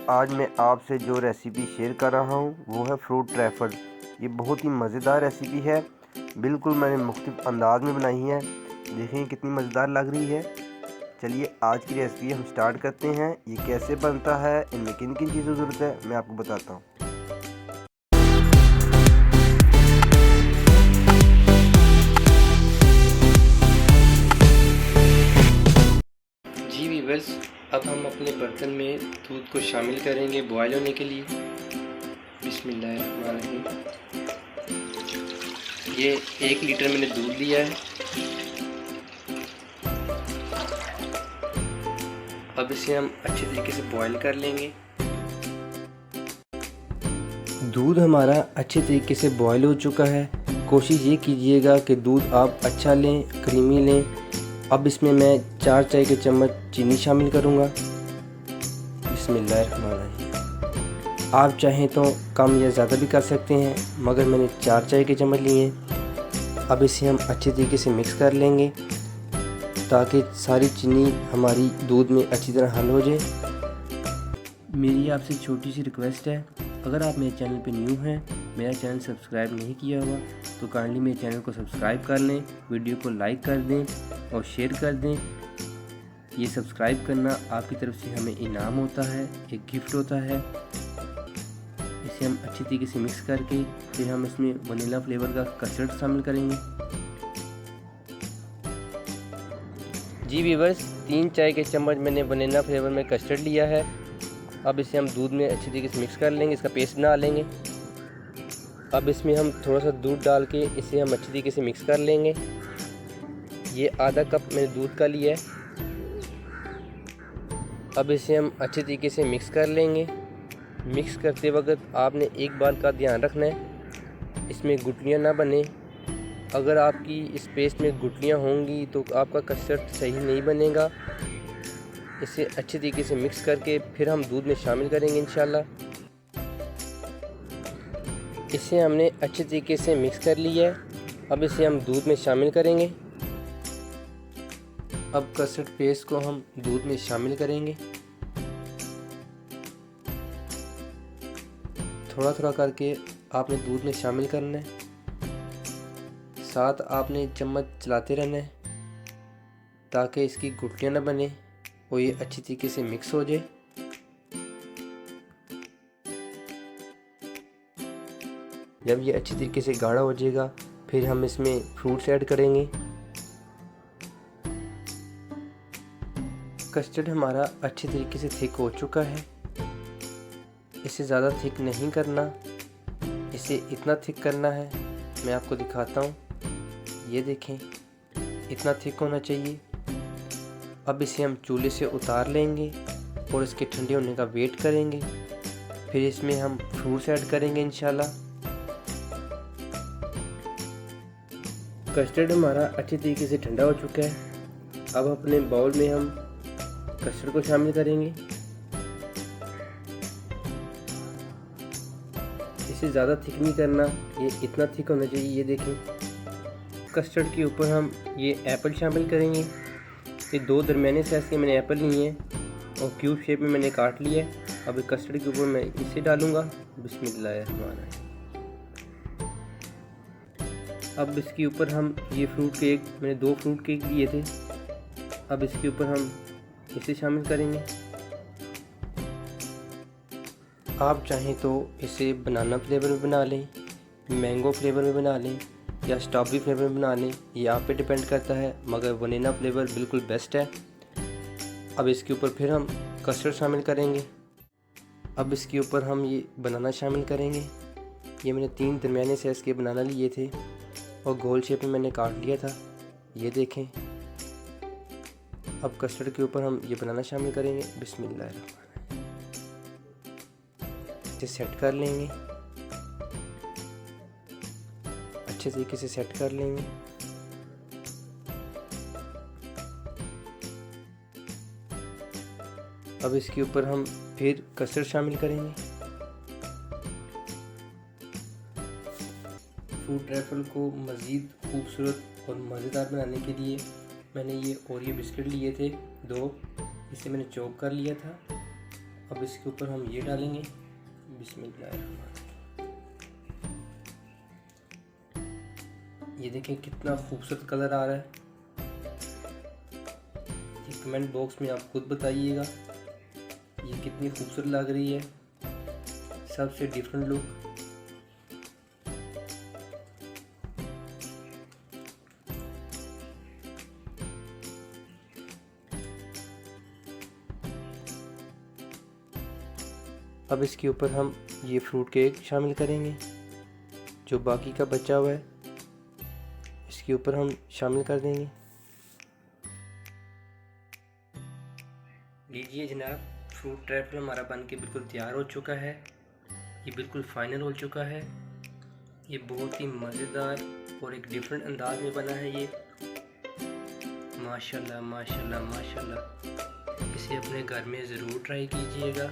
आज मैं आपसे जो रेसिपी शेयर कर रहा हूँ वो है फ्रूट ट्रैफल। ये बहुत ही मज़ेदार रेसिपी है। बिल्कुल मैंने मुख्तलिफ अंदाज में बनाई है। देखें कितनी मज़ेदार लग रही है। चलिए आज की रेसिपी हम स्टार्ट करते हैं। ये कैसे बनता है, इनमें किन किन चीज़ों की ज़रूरत है मैं आपको बताता हूँ। जी वीवर्स, अब हम अपने बर्तन में दूध को शामिल करेंगे बॉयल होने के लिए। बिस्मिल्लाहिर्रहमानिर्रहीम। ये 1 लीटर मैंने दूध लिया है। अब इसे हम अच्छे तरीके से बॉयल कर लेंगे। दूध हमारा अच्छे तरीके से बॉयल हो चुका है। कोशिश ये कीजिएगा कि दूध आप अच्छा लें, क्रीमी लें। अब इसमें मैं 4 चाय के चम्मच चीनी शामिल करूँगा। बिस्मिल्लाहिर्रहमानिर्रहीम। आप चाहें तो कम या ज़्यादा भी कर सकते हैं, मगर मैंने 4 चाय के चम्मच लिए हैं। अब इसे हम अच्छे तरीके से मिक्स कर लेंगे ताकि सारी चीनी हमारी दूध में अच्छी तरह हल हो जाए। मेरी आपसे छोटी सी रिक्वेस्ट है, अगर आप मेरे चैनल पे न्यू हैं, मेरा चैनल सब्सक्राइब नहीं किया हुआ तो काइंडली मेरे चैनल को सब्सक्राइब कर लें, वीडियो को लाइक कर दें और शेयर कर दें। ये सब्सक्राइब करना आपकी तरफ से हमें इनाम होता है, एक गिफ्ट होता है। इसे हम अच्छी तरीके से मिक्स करके फिर हम इसमें वनीला फ्लेवर का कस्टर्ड शामिल करेंगे। जी वीवर्स, 3 चाय के चम्मच मैंने वनीला फ्लेवर में कस्टर्ड लिया है। अब इसे हम दूध में अच्छी तरीके से मिक्स कर लेंगे, इसका पेस्ट बना लेंगे। अब इसमें हम थोड़ा सा दूध डाल के इसे हम अच्छी तरीके से मिक्स कर लेंगे। ये आधा कप मैंने दूध का लिया है। अब इसे हम अच्छे तरीके से मिक्स कर लेंगे। मिक्स करते वक्त आपने एक बात का ध्यान रखना है, इसमें गुठलियाँ ना बने। अगर आपकी इस पेस्ट में गुठलियाँ होंगी तो आपका कस्टर्ड सही नहीं बनेगा। इसे अच्छे तरीके से मिक्स करके फिर हम दूध में शामिल करेंगे इंशाल्लाह। इसे हमने अच्छे तरीके से मिक्स कर लिया है। अब इसे हम दूध में शामिल करेंगे। अब कस्टर्ड पेस्ट को हम दूध में शामिल करेंगे। थोड़ा थोड़ा करके आपने दूध में शामिल करना है, साथ आपने चम्मच चलाते रहना है ताकि इसकी गुठलियाँ न बने और ये अच्छी तरीके से मिक्स हो जाए। जब ये अच्छी तरीके से गाढ़ा हो जाएगा फिर हम इसमें फ्रूट्स ऐड करेंगे। कस्टर्ड हमारा अच्छे तरीके से थिक हो चुका है। इसे ज़्यादा थिक नहीं करना, इसे इतना थिक करना है, मैं आपको दिखाता हूँ। ये देखें, इतना थिक होना चाहिए। अब इसे हम चूल्हे से उतार लेंगे और इसके ठंडे होने का वेट करेंगे। फिर इसमें हम फ्रूट्स ऐड करेंगे इंशाल्लाह। कस्टर्ड हमारा अच्छे तरीके से ठंडा हो चुका है। अब अपने बाउल में हम कस्टर्ड को शामिल करेंगे। इसे ज़्यादा थिक नहीं करना, ये इतना थिक होना चाहिए। ये देखें, कस्टर्ड के ऊपर हम ये एप्पल शामिल करेंगे। ये 2 दरमियाने साइज़ के मैंने एप्पल लिए हैं और क्यूब शेप में मैंने काट लिया है। अब कस्टर्ड के ऊपर मैं इसे डालूँगा। बिस्मिल्लाहिर्रहमानिर्रहीम। अब इसके ऊपर हम ये फ्रूट केक, मैंने 2 फ्रूट केक लिए थे, अब इसके ऊपर हम इसे शामिल करेंगे। आप चाहें तो इसे बनाना फ्लेवर में बना लें, मैंगो फ्लेवर में बना लें या स्ट्रॉबेरी फ्लेवर में बना लें, ये आप पे डिपेंड करता है, मगर वनीला फ्लेवर बिल्कुल बेस्ट है। अब इसके ऊपर फिर हम कस्टर्ड शामिल करेंगे। अब इसके ऊपर हम ये बनाना शामिल करेंगे। ये मैंने 3 दरमियाने साइज़ के बनाना लिए थे और गोल शेप में मैंने काट लिया था। ये देखें। अब कस्टर्ड के ऊपर हम ये बनाना शामिल करेंगे। बिस्मिल्लाहिर्रहमानिर्रहीम। इसे सेट कर लेंगे, अच्छे तरीके से सेट कर लेंगे। अब इसके ऊपर हम फिर कस्टर्ड शामिल करेंगे। फ्रूट ट्रैफल को मज़ीद खूबसूरत और मज़ेदार बनाने के लिए मैंने ये ओरियो बिस्किट लिए थे 2, इसे मैंने चॉप कर लिया था। अब इसके ऊपर हम ये डालेंगे, बिस्मिल्लाह। ये देखें कितना खूबसूरत कलर आ रहा है। ये कमेंट बॉक्स में आप खुद बताइएगा ये कितनी खूबसूरत लग रही है, सबसे डिफरेंट लुक। अब इसके ऊपर हम ये फ्रूट केक शामिल करेंगे, जो बाकी का बचा हुआ है इसके ऊपर हम शामिल कर देंगे। लीजिए जनाब, फ्रूट ट्रैफल हमारा बन के बिल्कुल तैयार हो चुका है। ये बिल्कुल फाइनल हो चुका है। ये बहुत ही मज़ेदार और एक डिफरेंट अंदाज में बना है ये। माशाल्लाह माशाल्लाह माशाल्लाह। इसे अपने घर में ज़रूर ट्राई कीजिएगा।